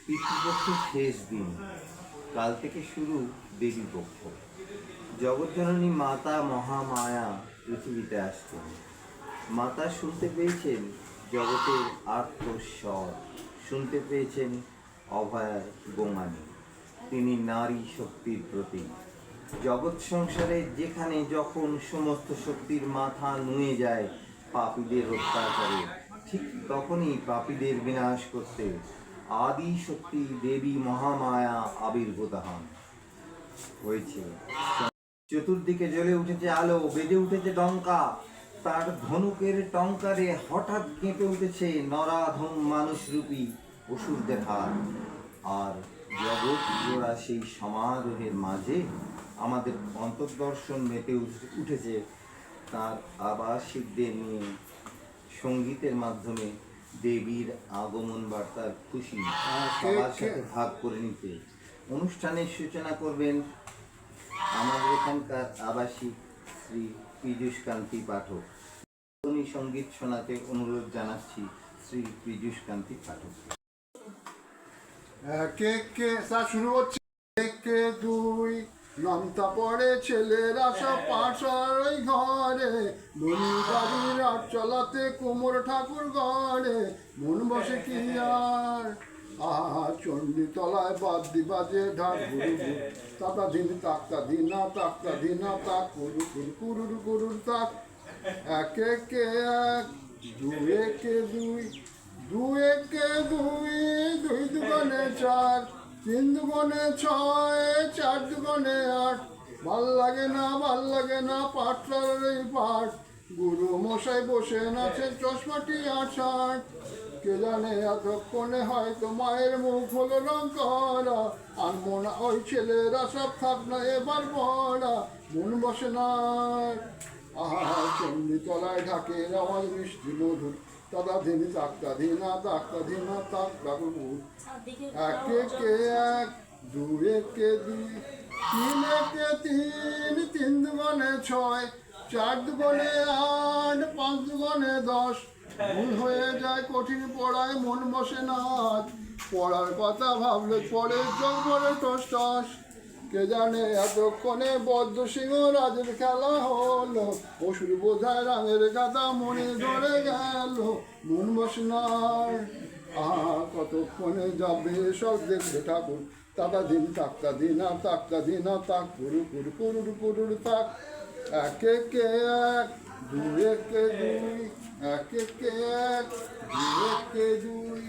পিতৃপক্ষের শেষ দিন, কাল থেকে শুরু দেবীপক্ষ। জগজ্জননী মাতা মহামায়া পৃথিবীতে আসছেন। মাতা শুনতে পেয়েছেন জগতের আর্তস্বর, শুনতে পেয়েছেন অভয়ার গোঙানি। তিনি নারী শক্তির প্রতীক। জগৎ সংসারে যেখানে যখন সমস্ত শক্তির মাথা নুয়ে যায় পাপীদের অত্যাচারে, ঠিক তখনই পাপীদের বিনাশ করতে আদি শক্তি দেবী মহামায়া আবির্ভূত হয়েছে। চতুর্দিকে জ্বলে উঠেছে আলো, বেজে উঠেছে ডঙ্কা। তার ধনুকের টঙ্কারে হঠাৎ কেঁপে উঠেছে নরাধম মানুষরূপী অসুরদের হাত। আর জগৎ জোড়া সেই সমারোহের মাঝে আমাদের অন্তর্দর্শন মেতে উঠেছে তার আবাসিকদের নিয়ে। সঙ্গীতের মাধ্যমে দেবীর আগমন বার্তার খুশি সবার সাথে ভাগ করে নিতে অনুষ্ঠানের সূচনা করবেন আমাদের এখানকার আবাসিক শ্রী পীযূষ কান্তি পাঠক। সঙ্গীত শোনাতে অনুরোধ জানাচ্ছি শ্রী পীযূষ কান্তি পাঠক। শুরু হচ্ছে। একে দুই নামতা পড়ে ছেলেরা সব পাশার ওই ঘরে, বনি বাড়ির আর চলাতে কুমোর ঠাকুর ঘরে মন বসে কি আর। চণ্ডী তলায় বাদ্যি বাজে ঢাক গুরু তাতা দিন তাক্তা দিনা তাক্তা দিনা তাক কুরু কুরু কুরুর কুরুর তাক। এক একে এক, দুই একে দুই, দুই একে দুই, দুই দুগুণে চার, তিন দুগুণে ছয়, চার দুগুণে আট। ভাল লাগে না পাঠটার এই পাঠ। গুরু মশাই বসে নাচে চশমাটি আষাঢ়। কে জানে এতক্ষণে হয়তো মায়ের মুখ হলো রং করা। আনবো না ওই ছেলেরা সব থাক না এবার বড়া, মন বসে না। চণ্ডী তলায় ঢাকের আওয়াজ মিষ্টি মধুর তাদা ধিনি তাক্তা ধিনা তাক্তা ধিনা তাক বাবু। এক একে এক, দুই একে দুই, তিন একে তিন, তিন দুগুণে ছয়, চার দুগুণে আট, পাঁচ দুগুণে 10। ভুল হয়ে যায় কঠিন পড়ায় মন বসে না আজ। পড়ার কথা ভাবলে পরে চোখ ভরে টস টস। কে জানে এতক্ষণে বদ্ধ সিংহ রাজের খেলা হলো। অসুর বোঝায় রাঙের গাদা মনে ধরে গেল, মন বসে না। কতক্ষণে যাবে সব দেখবে ঠাকুর তাতা দিন তাক্তা দিনা তাক্তা দিনা তাক কুরু কুরু কুরুর কুরুর তাক। এক একে এক, দুই একে দুই, এক একে এক, দুই একে দুই।